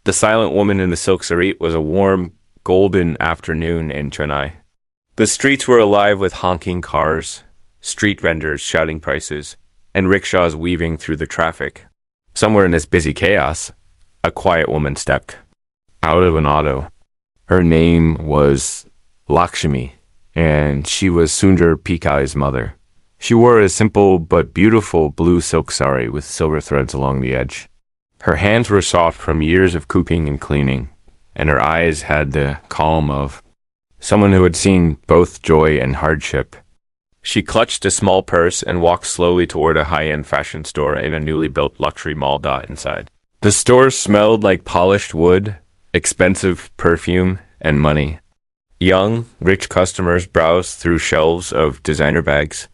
The silent woman in the silk saree was a warm, golden afternoon in Chennai. The streets were alive with honking cars, street vendors shouting prices, and rickshaws weaving through the traffic. Somewhere in this busy chaos, a quiet woman stepped out of an auto. Her name was Lakshmi, and she was Sundar Pichai's mother. She wore a simple but beautiful blue silk sari with silver threads along the edge. Her hands were soft from years of cooking and cleaning, and her eyes had the calm of someone who had seen both joy and hardship. She clutched a small purse and walked slowly toward a high-end fashion store in a newly built luxury mall. Inside, the store smelled like polished wood, expensive perfume, and money. Young, rich customers browsed through shelves of designer bags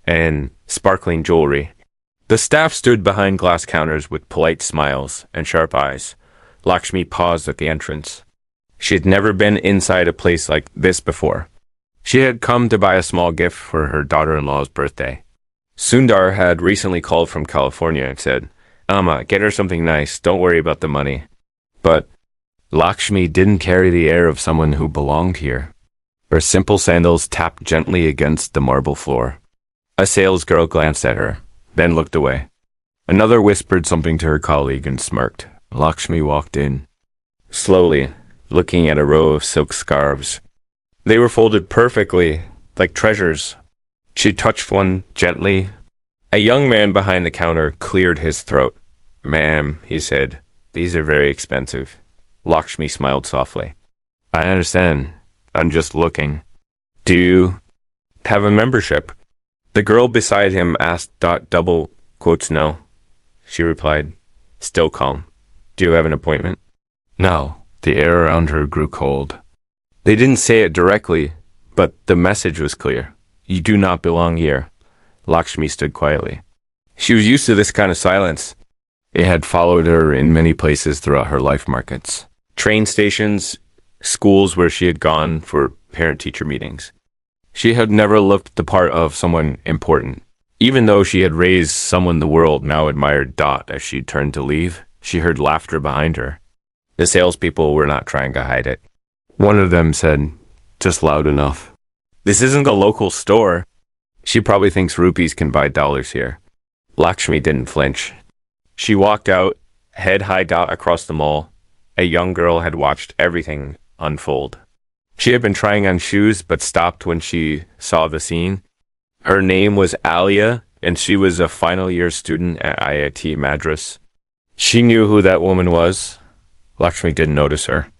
and sparkling jewelry. The staff stood behind glass counters with polite smiles and sharp eyes. Lakshmi paused at the entrance. She had never been inside a place like this before. She had come to buy a small gift for her daughter-in-law's birthday. Sundar had recently called from California and said, "Amma, get her something nice. Don't worry about the money." But Lakshmi didn't carry the air of someone who belonged here. Her simple sandals tapped gently against the marble floor. A salesgirl glanced at her, then looked away. Another whispered something to her colleague and smirked. Lakshmi walked in, slowly, looking at a row of silk scarves. They were folded perfectly, like treasures. She touched one gently. A young man behind the counter cleared his throat. "Ma'am," he said, "these are very expensive." Lakshmi smiled softly. "I understand. I'm just looking. Do you have a membership?" The girl beside him asked double quotes no. She replied, still calm. "Do you have an appointment?" No. The air around her grew cold. They didn't say it directly, but the message was clear. You do not belong here. Lakshmi stood quietly. She was used to this kind of silence. It had followed her in many places throughout her life markets. Train stations, schools where she had gone for parent-teacher meetings. She had never looked the part of someone important. Even though she had raised someone the world now admired. As she turned to leave, she heard laughter behind her. The salespeople were not trying to hide it. One of them said, just loud enough, "This isn't a local store. She probably thinks rupees can buy dollars here." Lakshmi didn't flinch. She walked out, head high across the mall. A young girl had watched everything unfold. She had been trying on shoes but stopped when she saw the scene. Her name was Alia, and she was a final year student at IIT Madras. She knew who that woman was. Lakshmi didn't notice her.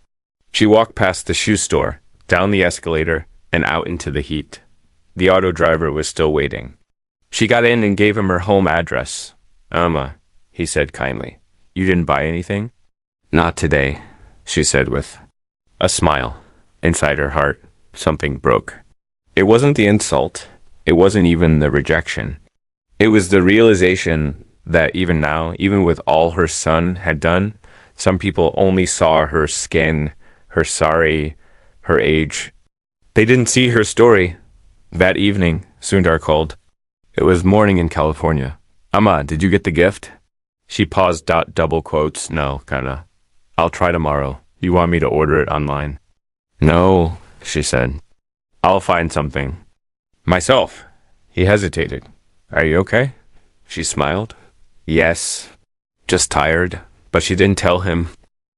She walked past the shoe store, down the escalator, and out into the heat. The auto driver was still waiting. She got in and gave him her home address. "Amma," he said kindly, "you didn't buy anything?" "Not today," she said with a smile. Inside her heart, something broke. It wasn't the insult. It wasn't even the rejection. It was the realization that even now, even with all her son had done, some people only saw her skin, her sari, her age. They didn't see her story. That evening, Sundar called. It was morning in California. "Amma, did you get the gift?" She paused. Double quotes. "No, kinda. I'll try tomorrow. You want me to order it online?" "No," she said. "I'll find something. Myself." He hesitated. "Are you okay?" She smiled. "Yes. Just tired." But she didn't tell him.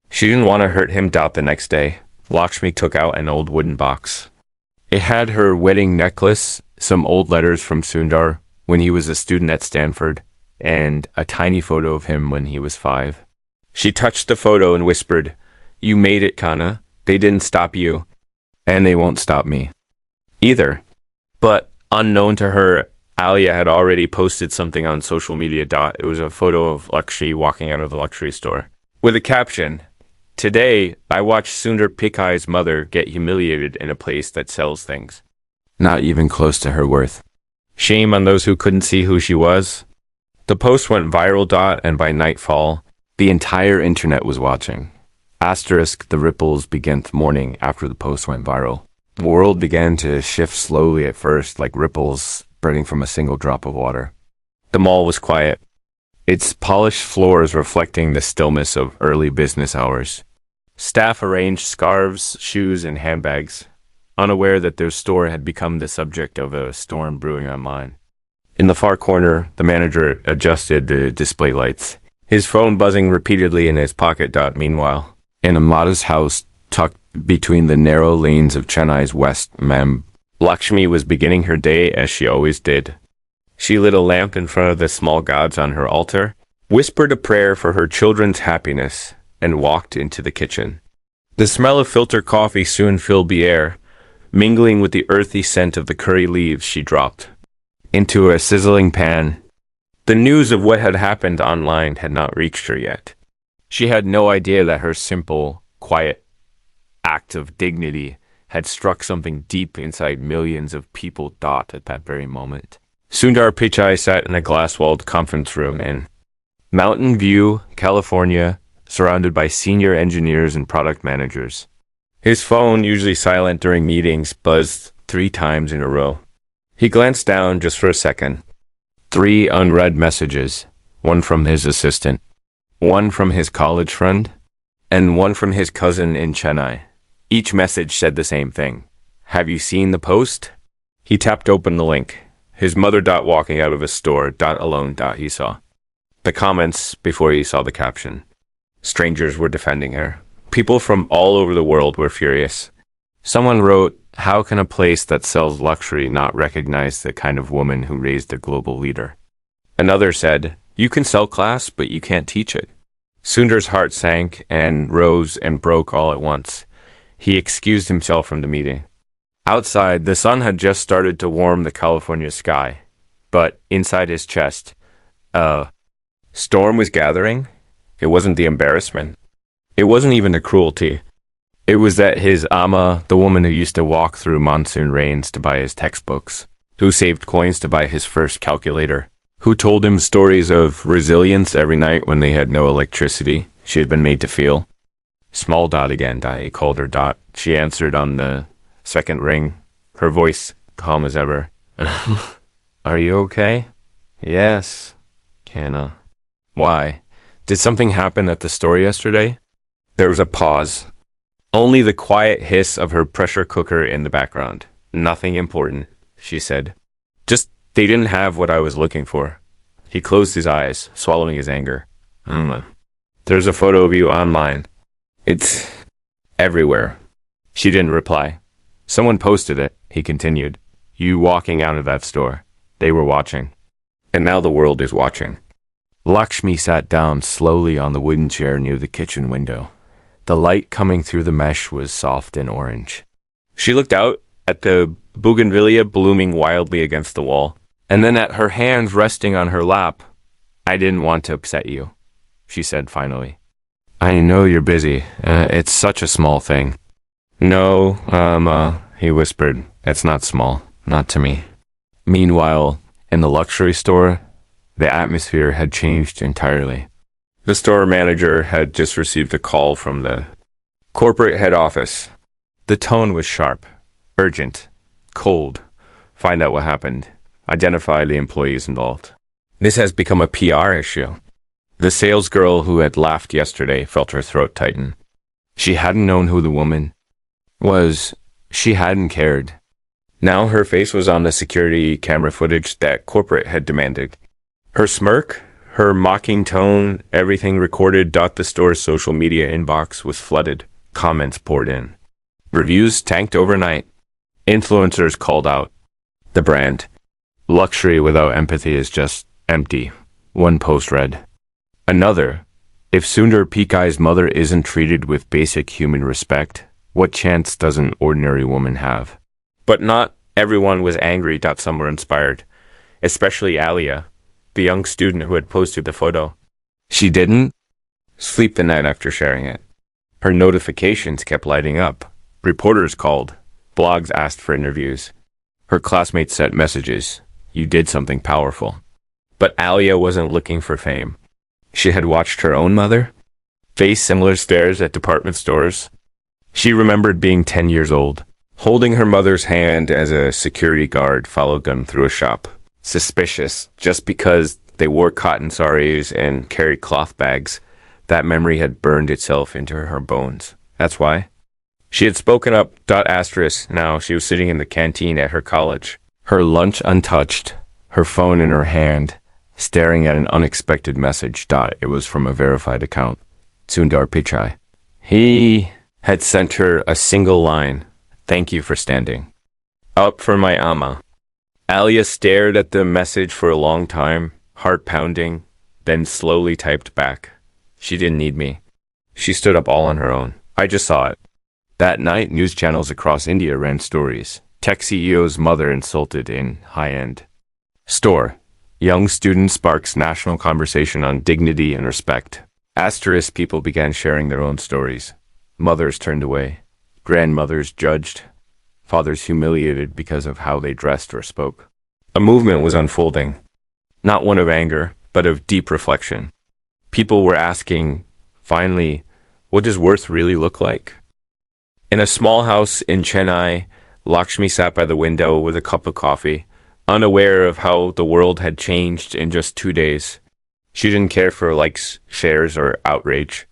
She didn't want to hurt him. The next day, Lakshmi took out an old wooden box. It had her wedding necklace, some old letters from Sundar when he was a student at Stanford, and a tiny photo of him when he was 5. She touched the photo and whispered, "You made it, Kana. They didn't stop you. And they won't stop me either." But unknown to her, Alia had already posted something on social media. It was a photo of Lakshmi walking out of the luxury store with a caption, "Today, I watched Sundar Pichai's mother get humiliated in a place that sells things. Not even close to her worth. Shame on those who couldn't see who she was." The post went viral. And by nightfall, the entire internet was watching. The ripples began mourning after the post went viral. The world began to shift slowly at first, like ripples spreading from a single drop of water. The mall was quiet. its polished floors reflecting the stillness of early business hours. Staff arranged scarves, shoes, and handbags, unaware that their store had become the subject of a storm brewing online. In the far corner, the manager adjusted the display lights, his phone buzzing repeatedly in his pocket. Meanwhile, in a modest house tucked between the narrow lanes of Chennai's West Mem, Lakshmi was beginning her day as she always did. She lit a lamp in front of the small gods on her altar, whispered a prayer for her children's happiness, and walked into the kitchen. The smell of filter coffee soon filled the air, mingling with the earthy scent of the curry leaves she dropped into a sizzling pan. The news of what had happened online had not reached her yet. She had no idea that her simple, quiet act of dignity had struck something deep inside millions of people. At that very moment, Sundar Pichai sat in a glass-walled conference room in Mountain View, California, surrounded by senior engineers and product managers. His phone, usually silent during meetings, buzzed 3 times in a row. He glanced down just for a second. 3 unread messages, one from his assistant, one from his college friend, and one from his cousin in Chennai. Each message said the same thing. Have you seen the post? He tapped open the link. His mother walking out of a store. Alone. He saw the comments before he saw the caption. Strangers were defending her. People from all over the world were furious. Someone wrote, "How can a place that sells luxury not recognize the kind of woman who raised a global leader?" Another said, "You can sell class, but you can't teach it." Sundar's heart sank and rose and broke all at once. He excused himself from the meeting. Outside, the sun had just started to warm the California sky, but inside his chest, a storm was gathering. It wasn't the embarrassment. It wasn't even the cruelty. It was that his ama, the woman who used to walk through monsoon rains to buy his textbooks, who saved coins to buy his first calculator, who told him stories of resilience every night when they had no electricity, she had been made to feel. Small again, he called her Dot. She answered on the second ring, her voice calm as ever. Are you okay? Yes. Canna. Why? Did something happen at the store yesterday? There was a pause. Only the quiet hiss of her pressure cooker in the background. Nothing important, she said. Just, they didn't have what I was looking for. He closed his eyes, swallowing his anger. There's a photo of you online. It's everywhere. She didn't reply. Someone posted it, he continued. You walking out of that store. They were watching. And now the world is watching. Lakshmi sat down slowly on the wooden chair near the kitchen window. The light coming through the mesh was soft and orange. She looked out at the bougainvillea blooming wildly against the wall, and then at her hands resting on her lap. I didn't want to upset you, she said finally. I know you're busy. It's such a small thing. No, he whispered. It's not small. Not to me. Meanwhile, in the luxury store, the atmosphere had changed entirely. The store manager had just received a call from the corporate head office. The tone was sharp, urgent, cold. Find out what happened. Identify the employees involved. This has become a PR issue. The sales girl who had laughed yesterday felt her throat tighten. She hadn't known who the woman was. She hadn't cared. Now her face was on the security camera footage that corporate had demanded. Her smirk, her mocking tone, everything recorded. The store's social media inbox was flooded. Comments poured in. Reviews tanked overnight. Influencers called out the brand. Luxury without empathy is just empty. One post read. Another, if Sundar Pichai's mother isn't treated with basic human respect, what chance does an ordinary woman have? But not everyone was angry. Some were inspired, especially Alia, the young student who had posted the photo. She didn't sleep the night after sharing it. Her notifications kept lighting up. Reporters called. Blogs asked for interviews. Her classmates sent messages. You did something powerful. But Alia wasn't looking for fame. She had watched her own mother face similar stares at department stores. She remembered being 10 years old, holding her mother's hand as a security guard followed them through a shop. Suspicious, just because They wore cotton saris and carried cloth bags. That memory had burned itself into her bones. That's why. She had spoken up. Asterisk. Now she was sitting in the canteen at her college, her lunch untouched, her phone in her hand, staring at an unexpected message. It was from a verified account. Sundar Pichai. He had sent her a single line. Thank you for standing up for my ama. Alia stared at the message for a long time, heart pounding, then slowly typed back. She didn't need me. She stood up all on her own. I just saw it. That night, news channels across India ran stories. Tech CEO's mother insulted in high-end store. Young student sparks national conversation on dignity and respect. Asterisk people began sharing their own stories. Mothers turned away. Grandmothers judged. Fathers humiliated because of how they dressed or spoke. A movement was unfolding. Not one of anger, but of deep reflection. People were asking, finally, what does worth really look like? In a small house in Chennai, Lakshmi sat by the window with a cup of coffee, unaware of how the world had changed in just 2 days. She didn't care for likes, shares, or outrage.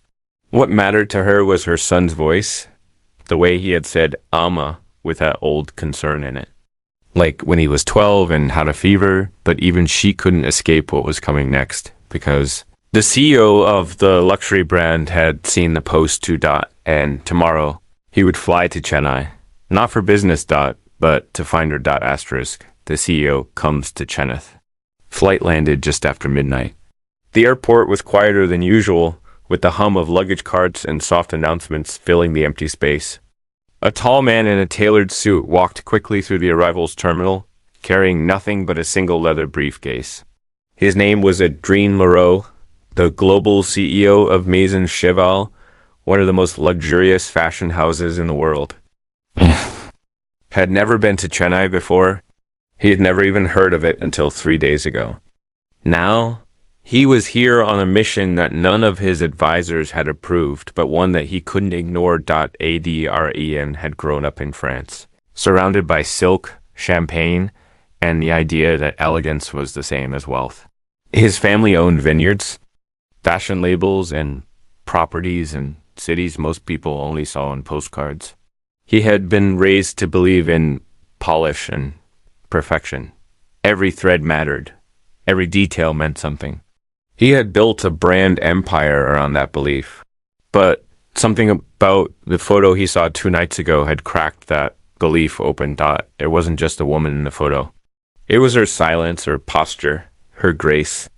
What mattered to her was her son's voice, the way he had said "ama" with that old concern in it. Like when he was 12 and had a fever, but even she couldn't escape what was coming next, because the CEO of the luxury brand had seen the post to and tomorrow he would fly to Chennai, not for business but to find her asterisk. The CEO comes to Chennai. Flight landed just after midnight. The airport was quieter than usual, with the hum of luggage carts and soft announcements filling the empty space. A tall man in a tailored suit walked quickly through the arrivals terminal, carrying nothing but a single leather briefcase. His name was Adrien Moreau, the global CEO of Maison Cheval, one of the most luxurious fashion houses in the world. Had never been to Chennai before. He had never even heard of it until 3 days ago. Now, he was here on a mission that none of his advisors had approved, but one that he couldn't ignore. Adrien had grown up in France, surrounded by silk, champagne, and the idea that elegance was the same as wealth. His family owned vineyards, fashion labels, and properties in cities most people only saw on postcards. He had been raised to believe in polish and perfection. Every thread mattered. Every detail meant something. He had built a brand empire around that belief. But something about the photo he saw 2 nights ago had cracked that belief open. It wasn't just a woman in the photo. It was her silence, her posture, her grace.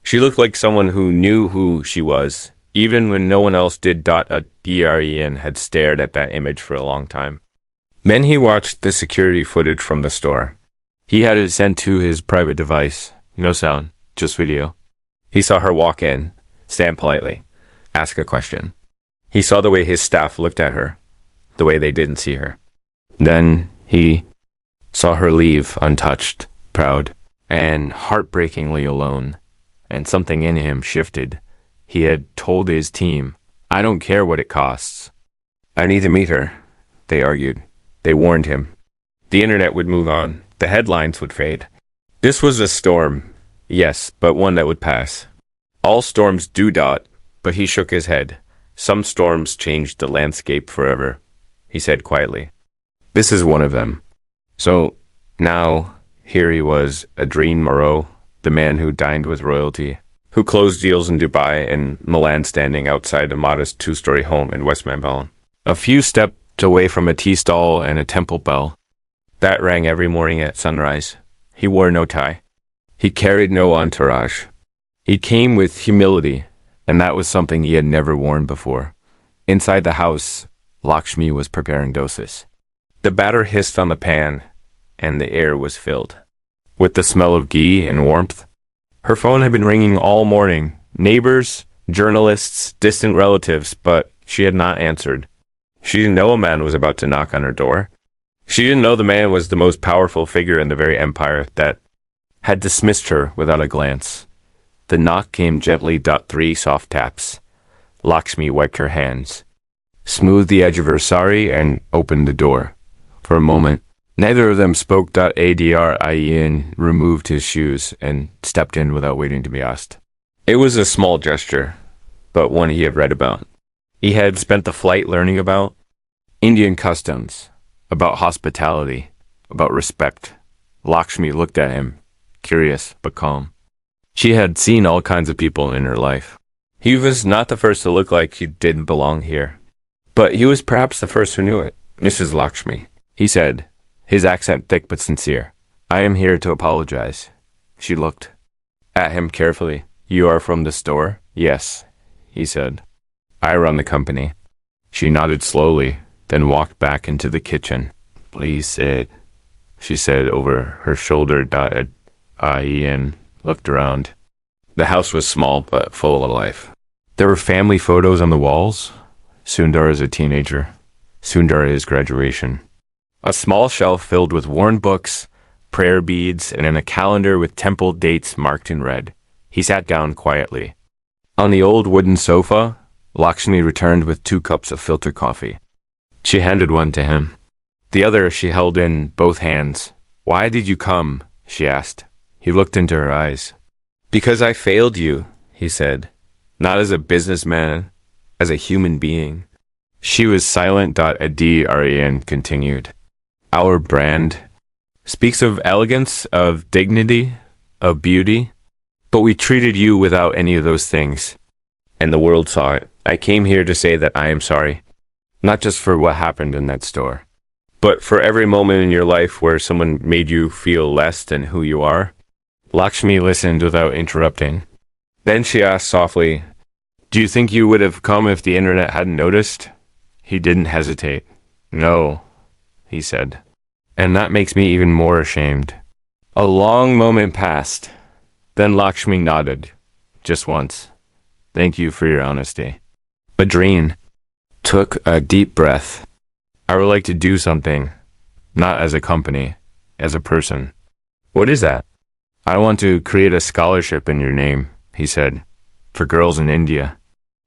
She looked like someone who knew who she was, even when no one else did. Adrien had stared at that image for a long time. Then he watched the security footage from the store. He had it sent to his private device. No sound, just video. He saw her walk in, stand politely, ask a question. He saw the way his staff looked at her, the way they didn't see her. Then he saw her leave untouched, proud, and heartbreakingly alone. And something in him shifted. He had told his team, I don't care what it costs. I need to meet her, they argued. They warned him. The internet would move on. The headlines would fade. This was a storm, yes, but one that would pass. All storms do. But he shook his head. Some storms changed the landscape forever, he said quietly. This is one of them. So now, here he was, Adrien Moreau, the man who dined with royalty, who closed deals in Dubai and Milan, standing outside a modest 2-story home in West Mumbai. A few stepped away from a tea stall and a temple bell. That rang every morning at sunrise. He wore no tie. He carried no entourage. He came with humility, and that was something he had never worn before. Inside the house, Lakshmi was preparing dosas. The batter hissed on the pan, and the air was filled with the smell of ghee and warmth. Her phone had been ringing all morning. Neighbors, journalists, distant relatives, but she had not answered. She didn't know a man was about to knock on her door. She didn't know the man was the most powerful figure in the very empire that had dismissed her without a glance. The knock came gently. 3 soft taps. Lakshmi wiped her hands, smoothed the edge of her sari, and opened the door. For a moment, Neither of them spoke. Adrien removed his shoes and stepped in without waiting to be asked. It was a small gesture, but one he had read about. He had spent the flight learning about Indian customs, about hospitality, about respect. Lakshmi looked at him, curious but calm. She had seen all kinds of people in her life. He was not the first to look like he didn't belong here, but he was perhaps the first who knew it. Mrs. Lakshmi, he said, his accent thick but sincere. I am here to apologize. She looked at him carefully. You are from the store? Yes, he said. I run the company. She nodded slowly, then walked back into the kitchen. Please sit, she said over her shoulder. Ian looked around. The house was small but full of life. There were family photos on the walls. Sundar as a teenager. Sundar at his graduation. A small shelf filled with worn books, prayer beads, and a calendar with temple dates marked in red. He sat down quietly. On the old wooden sofa, Lakshmi returned with 2 cups of filter coffee. She handed one to him. The other she held in both hands. Why did you come? She asked. He looked into her eyes. Because I failed you, he said. Not as a businessman, as a human being. She was silent. Adrien continued. Our brand speaks of elegance, of dignity, of beauty, but we treated you without any of those things. And the world saw it. I came here to say that I am sorry. Not just for what happened in that store, but for every moment in your life where someone made you feel less than who you are. Lakshmi listened without interrupting. Then she asked softly, do you think you would have come if the internet hadn't noticed? He didn't hesitate. No, he said. And that makes me even more ashamed. A long moment passed. Then Lakshmi nodded. Just once. Thank you for your honesty. Adrien took a deep breath. I would like to do something, not as a company, as a person. What is that? I want to create a scholarship in your name, he said, for girls in India.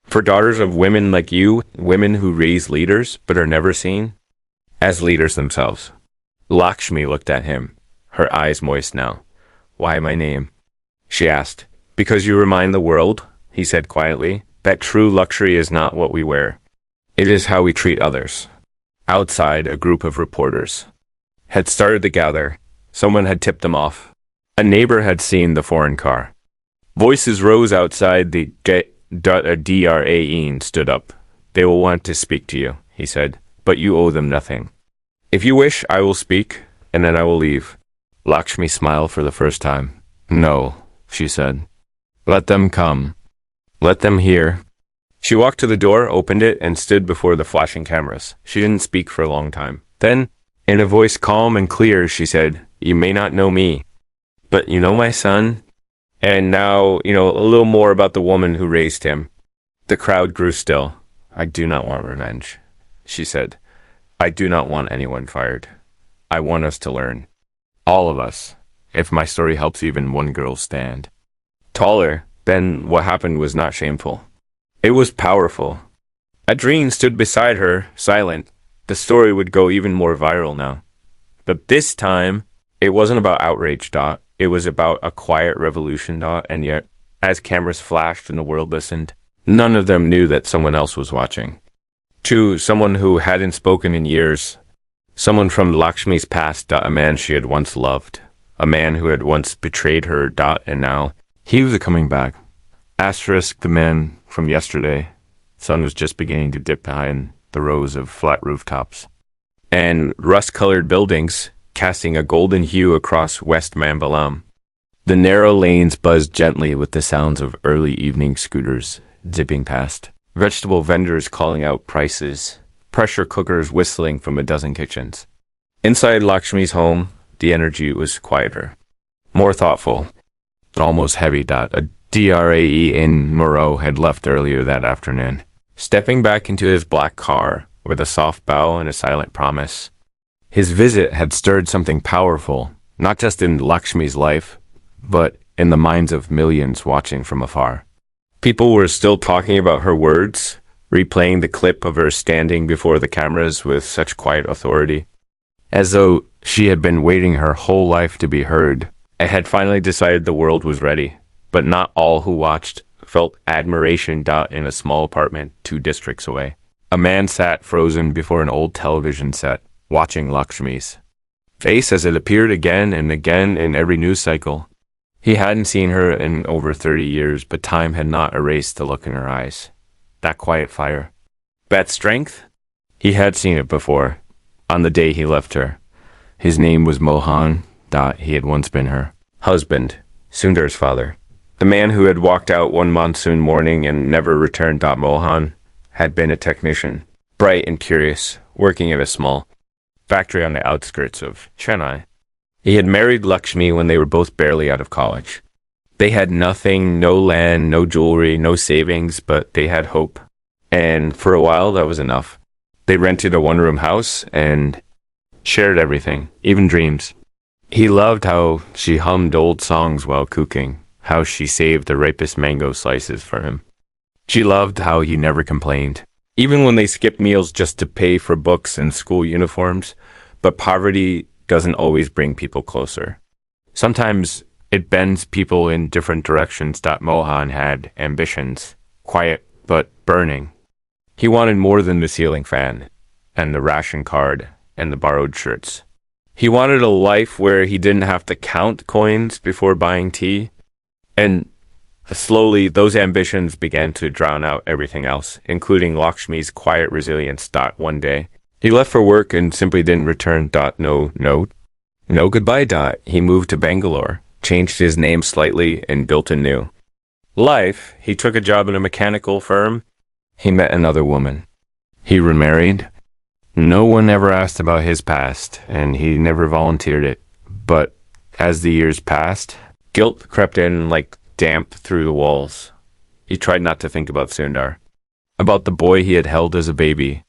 For daughters of women like you, women who raise leaders but are never seen as leaders themselves. Lakshmi looked at him, her eyes moist now. Why my name? She asked. Because you remind the world, he said quietly, that true luxury is not what we wear. It is how we treat others. Outside, a group of reporters had started to gather. Someone had tipped them off. A neighbor had seen the foreign car. Voices rose outside. The Adrien stood up. They will want to speak to you, he said, but you owe them nothing. If you wish, I will speak, and then I will leave. Lakshmi smiled for the first time. No, she said. Let them come. Let them hear. She walked to the door, opened it, and stood before the flashing cameras. She didn't speak for a long time. Then, in a voice calm and clear, she said, you may not know me, but you know my son? And now, a little more about the woman who raised him. The crowd grew still. I do not want revenge, she said. I do not want anyone fired. I want us to learn. All of us. If my story helps even one girl stand taller, then what happened was not shameful. It was powerful. Adrien stood beside her, silent. The story would go even more viral now. But this time, it wasn't about outrage. It was about a quiet revolution. And yet, as cameras flashed and the world listened, none of them knew that someone else was watching. To someone who hadn't spoken in years, someone from Lakshmi's past. A man she had once loved. A man who had once betrayed her. And now, he was coming back. Asterisk, the man from yesterday. Sun was just beginning to dip behind the rows of flat rooftops and rust-colored buildings, casting a golden hue across West Mambalam. The narrow lanes buzzed gently with the sounds of early evening scooters zipping past, vegetable vendors calling out prices, pressure cookers whistling from a dozen kitchens. Inside Lakshmi's home, the energy was quieter, more thoughtful, almost heavy. Adrien Moreau had left earlier that afternoon, stepping back into his black car with a soft bow and a silent promise. His visit had stirred something powerful, not just in Lakshmi's life, but in the minds of millions watching from afar. People were still talking about her words, replaying the clip of her standing before the cameras with such quiet authority. as though she had been waiting her whole life to be heard. I had finally decided the world was ready, but not all who watched felt admiration. In a small apartment 2 districts away, a man sat frozen before an old television set, watching Lakshmi's face as it appeared again and again in every news cycle. He hadn't seen her in over 30 years, but time had not erased the look in her eyes. That quiet fire. That strength? He had seen it before, on the day he left her. His name was Mohan. He had once been her husband, Sundar's father. The man who had walked out one monsoon morning and never returned. Mohan had been a technician, bright and curious, working at a small factory on the outskirts of Chennai. He had married Lakshmi when they were both barely out of college. They had nothing, no land, no jewelry, no savings, but they had hope. And for a while, that was enough. They rented a one-room house and shared everything, even dreams. He loved how she hummed old songs while cooking, how she saved the ripest mango slices for him. She loved how he never complained, even when they skipped meals just to pay for books and school uniforms. But poverty doesn't always bring people closer. Sometimes it bends people in different directions. Mohan had ambitions, quiet but burning. He wanted more than the ceiling fan, and the ration card, and the borrowed shirts. He wanted a life where he didn't have to count coins before buying tea. And slowly, those ambitions began to drown out everything else, including Lakshmi's quiet resilience. One day, he left for work and simply didn't return. No goodbye. He moved to Bangalore, changed his name slightly, and built anew. Life, he took a job in a mechanical firm. He met another woman. He remarried. No one ever asked about his past, and he never volunteered it. But as the years passed, guilt crept in like damp through the walls. He tried not to think about Sundar, about the boy he had held as a baby,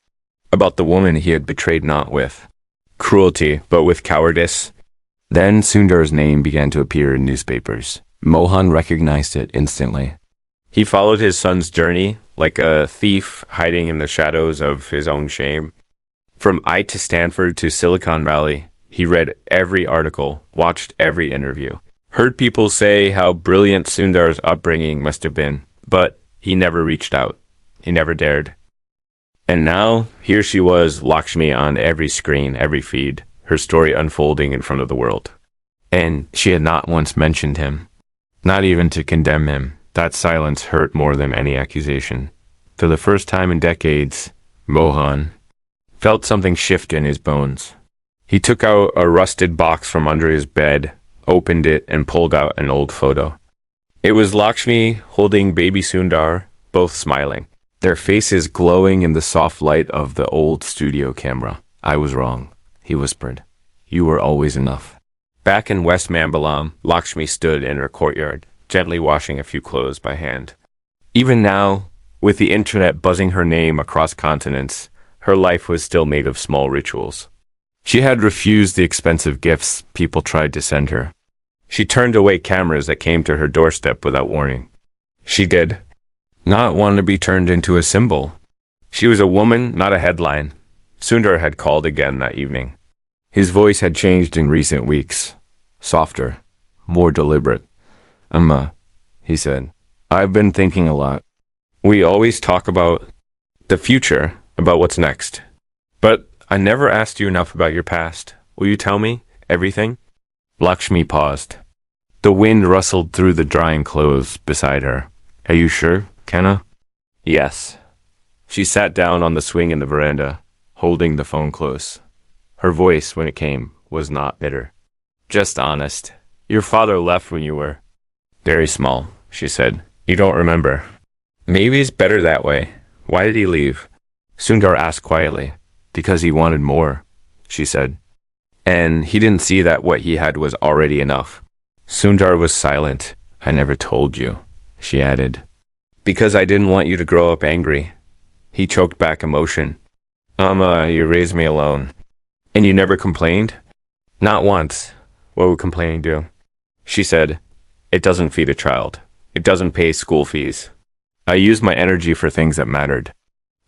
about the woman he had betrayed not with cruelty, but with cowardice. Then Sundar's name began to appear in newspapers. Mohan recognized it instantly. He followed his son's journey like a thief hiding in the shadows of his own shame. From I to Stanford to Silicon Valley, he read every article, watched every interview, heard people say how brilliant Sundar's upbringing must have been, but he never reached out. He never dared. And now, here she was, Lakshmi, on every screen, every feed, her story unfolding in front of the world. And she had not once mentioned him, not even to condemn him. That silence hurt more than any accusation. For the first time in decades, Mohan felt something shift in his bones. He took out a rusted box from under his bed, opened it, and pulled out an old photo. It was Lakshmi holding baby Sundar, both smiling, their faces glowing in the soft light of the old studio camera. I was wrong, he whispered. You were always enough. Back in West Mambalam, Lakshmi stood in her courtyard, gently washing a few clothes by hand. Even now, with the internet buzzing her name across continents, her life was still made of small rituals. She had refused the expensive gifts people tried to send her. She turned away cameras that came to her doorstep without warning. She did not want to be turned into a symbol. She was a woman, not a headline. Sundar had called again that evening. His voice had changed in recent weeks. Softer, more deliberate. Amma, he said, I've been thinking a lot. We always talk about the future, about what's next. But I never asked you enough about your past. Will you tell me everything? Lakshmi paused. The wind rustled through the drying clothes beside her. Are you sure, Kenna? Yes. She sat down on the swing in the veranda, holding the phone close. Her voice, when it came, was not bitter. Just honest. Your father left when you were very small, she said. You don't remember. Maybe it's better that way. Why did he leave? Sundar asked quietly. Because he wanted more, she said. And he didn't see that what he had was already enough. Sundar was silent. I never told you, she added. Because I didn't want you to grow up angry. He choked back emotion. Amma, you raised me alone. And you never complained? Not once. What would complaining do? She said, it doesn't feed a child. It doesn't pay school fees. I used my energy for things that mattered.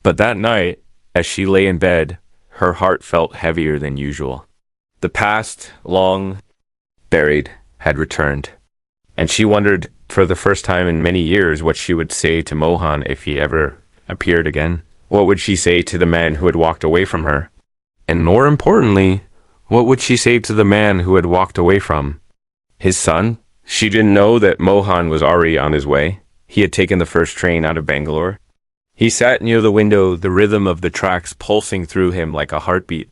But that night, as she lay in bed, her heart felt heavier than usual. The past, long buried, had returned, and she wondered for the first time in many years what she would say to Mohan if he ever appeared again. What would she say to the man who had walked away from her? And more importantly, what would she say to the man who had walked away from his son? She didn't know that Mohan was already on his way. He had taken the first train out of Bangalore. He sat near the window, the rhythm of the tracks pulsing through him like a heartbeat.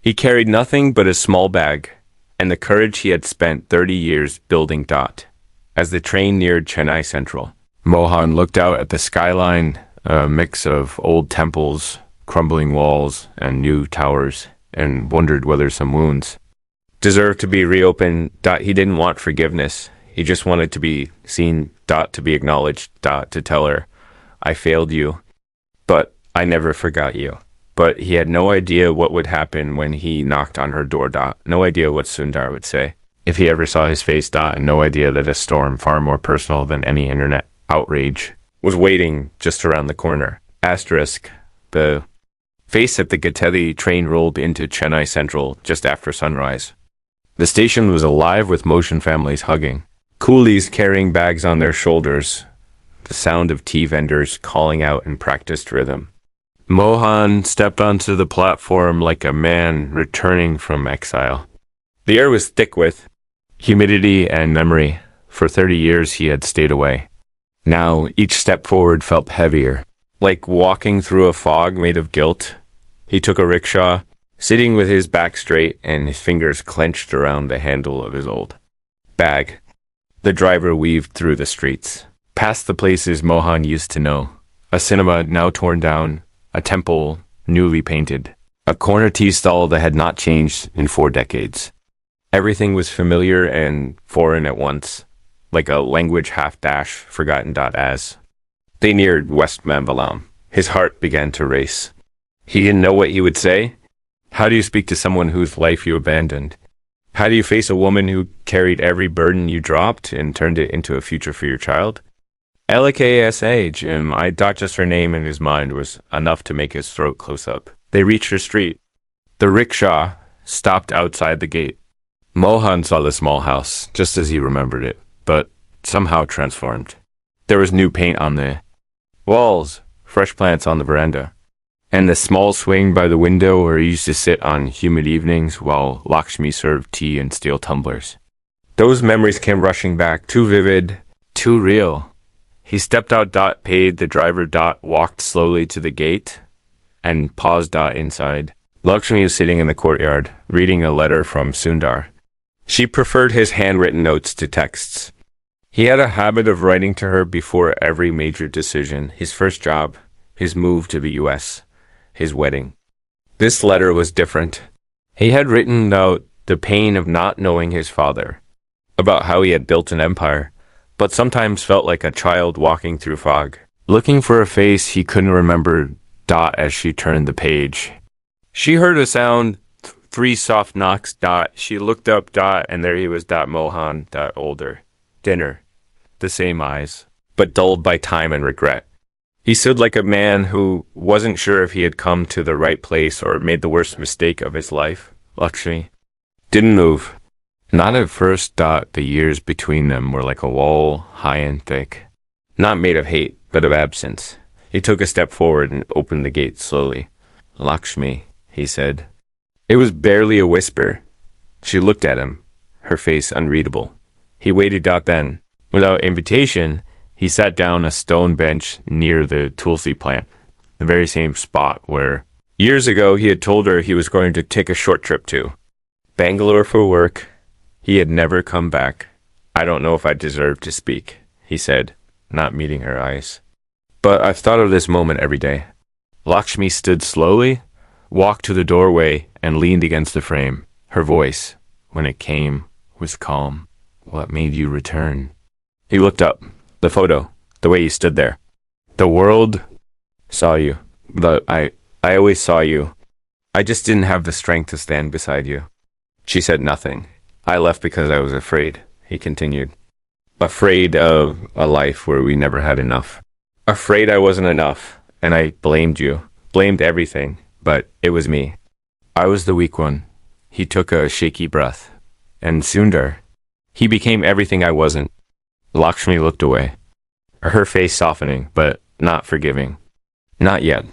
He carried nothing but a small bag, and the courage he had spent 30 years building. As the train neared Chennai Central, Mohan looked out at the skyline, a mix of old temples, crumbling walls, and new towers, and wondered whether some wounds deserved to be reopened. He didn't want forgiveness. He just wanted to be seen. To be acknowledged. To tell her, I failed you, but I never forgot you. But he had no idea what would happen when he knocked on her door. No idea what Sundar would say if he ever saw his face. And no idea that a storm far more personal than any internet outrage was waiting just around the corner. Asterisk. The face at the Gateli train rolled into Chennai Central just after sunrise. The station was alive with motion families hugging, coolies carrying bags on their shoulders, the sound of tea vendors calling out in practiced rhythm. Mohan stepped onto the platform like a man returning from exile. The air was thick with humidity and memory. For 30 years he had stayed away. Now each step forward felt heavier, like walking through a fog made of guilt. He took a rickshaw, sitting with his back straight and his fingers clenched around the handle of his old bag. The driver weaved through the streets, past the places Mohan used to know. A cinema now torn down, a temple newly painted, a corner tea stall that had not changed in 4 decades. Everything was familiar and foreign at once, like a language half-dash forgotten. As they neared West Mambalam, his heart began to race. He didn't know what he would say. How do you speak to someone whose life you abandoned? How do you face a woman who carried every burden you dropped and turned it into a future for your child? LKSH, I thought just her name in his mind was enough to make his throat close up. They reached her street. The rickshaw stopped outside the gate. Mohan saw the small house, just as he remembered it, but somehow transformed. There was new paint on the walls, fresh plants on the veranda, and the small swing by the window where he used to sit on humid evenings while Lakshmi served tea in steel tumblers. Those memories came rushing back, too vivid, too real. He stepped out. Paid the driver. Walked slowly to the gate and paused. Inside. Lakshmi was sitting in the courtyard, reading a letter from Sundar. She preferred his handwritten notes to texts. He had a habit of writing to her before every major decision: his first job, his move to the US, his wedding. This letter was different. He had written about the pain of not knowing his father, about how he had built an empire, but sometimes felt like a child walking through fog, looking for a face he couldn't remember. As she turned the page, she heard a sound, 3 soft knocks. She looked up. And there he was. Mohan. Older, thinner, the same eyes, but dulled by time and regret. He stood like a man who wasn't sure if he had come to the right place or made the worst mistake of his life. Lakshmi didn't move. Not at first. The years between them were like a wall, high and thick, not made of hate, but of absence. He took a step forward and opened the gate slowly. Lakshmi, he said. It was barely a whisper. She looked at him, her face unreadable. He waited. Then, without invitation, he sat down on a stone bench near the tulsi plant, the very same spot where years ago he had told her he was going to take a short trip to Bangalore for work. He had never come back. I don't know if I deserve to speak, he said, not meeting her eyes. But I've thought of this moment every day. Lakshmi stood slowly, walked to the doorway, and leaned against the frame. Her voice, when it came, was calm. What made you return? He looked up. The photo, the way you stood there. The world saw you. I always saw you. I just didn't have the strength to stand beside you. She said nothing. I left because I was afraid, he continued. Afraid of a life where we never had enough. Afraid I wasn't enough, and I blamed you. Blamed everything, but it was me. I was the weak one. He took a shaky breath. And Sundar. He became everything I wasn't. Lakshmi looked away, her face softening, but not forgiving. Not yet.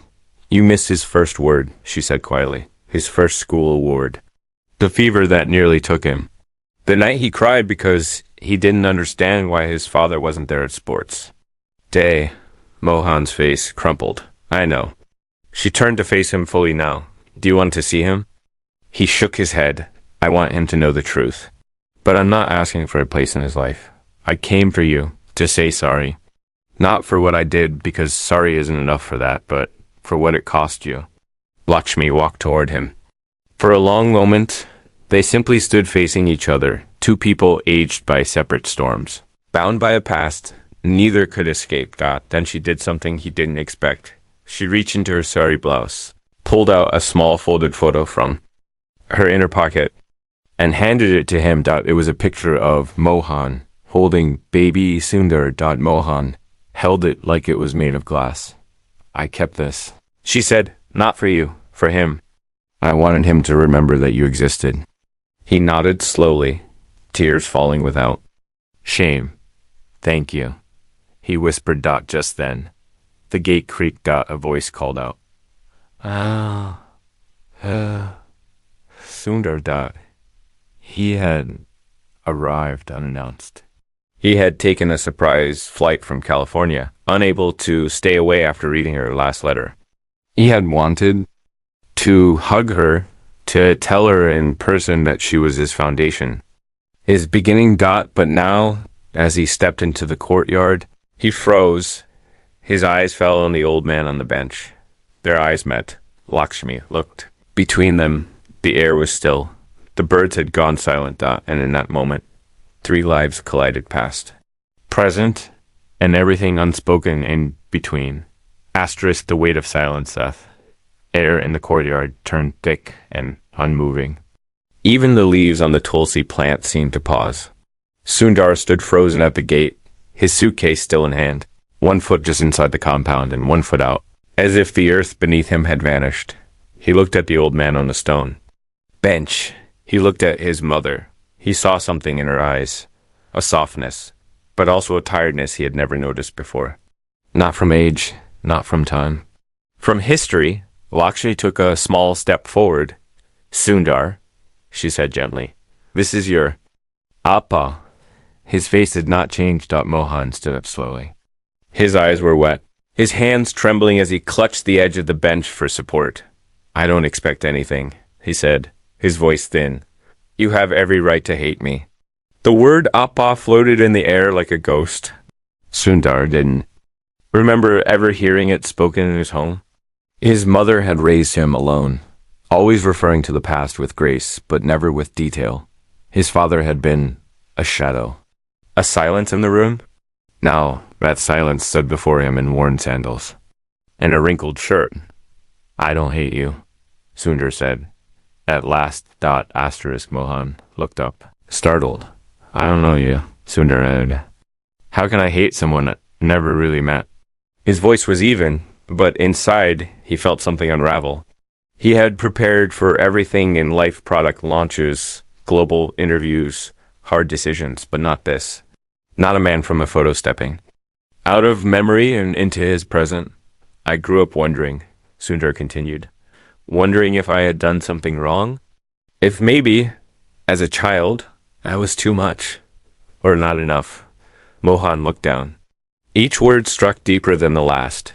You missed his first word, she said quietly. His first school award. The fever that nearly took him. The night he cried because he didn't understand why his father wasn't there at sports. Day. Mohan's face crumpled. I know. She turned to face him fully now. Do you want to see him? He shook his head. I want him to know the truth. But I'm not asking for a place in his life. I came for you, to say sorry. Not for what I did, because sorry isn't enough for that, but for what it cost you. Lakshmi walked toward him. For a long moment, they simply stood facing each other, two people aged by separate storms. Bound by a past, neither could escape that. Then she did something he didn't expect. She reached into her sari blouse, pulled out a small folded photo from her inner pocket, and handed it to him. It was a picture of Mohan holding baby Sundar. Mohan held it like it was made of glass. I kept this. She said, not for you, for him. I wanted him to remember that you existed. He nodded slowly, tears falling without. Shame. Thank you. He whispered. Just then. The gate creaked. A voice called out. Sundar. He had arrived unannounced. He had taken a surprise flight from California, unable to stay away after reading her last letter. He had wanted to hug her, to tell her in person that she was his foundation, his beginning. But now, as he stepped into the courtyard, he froze. His eyes fell on the old man on the bench. Their eyes met. Lakshmi looked. Between them, the air was still. The birds had gone silent. And in that moment, 3 lives collided past. Present, and everything unspoken in between. Asterisk the weight of silence, Seth. Air in the courtyard turned thick and unmoving. Even the leaves on the tulsi plant seemed to pause. Sundar stood frozen at the gate, his suitcase still in hand, 1 foot just inside the compound and 1 foot out, as if the earth beneath him had vanished. He looked at the old man on the stone bench. He looked at his mother. He saw something in her eyes, a softness, but also a tiredness he had never noticed before. Not from age, not from time. From history, Lakshmi took a small step forward. Sundar, she said gently, this is your Appa. His face had not changed. Mohan stood up slowly. His eyes were wet, his hands trembling as he clutched the edge of the bench for support. I don't expect anything, he said, his voice thin. You have every right to hate me. The word Appa floated in the air like a ghost. Sundar didn't remember ever hearing it spoken in his home. His mother had raised him alone, always referring to the past with grace, but never with detail. His father had been a shadow. A silence in the room? Now, that silence stood before him in worn sandals and a wrinkled shirt. I don't hate you, Sundar said. At last. Asterisk Mohan looked up, startled. I don't know you, Sundar added. How can I hate someone I never really met? His voice was even, but inside he felt something unravel. He had prepared for everything in life: product launches, global interviews, hard decisions, but not this. Not a man from a photo stepping out of memory and into his present. I grew up wondering, Sundar continued, wondering if I had done something wrong. If maybe, as a child, I was too much, or not enough. Mohan looked down. Each word struck deeper than the last.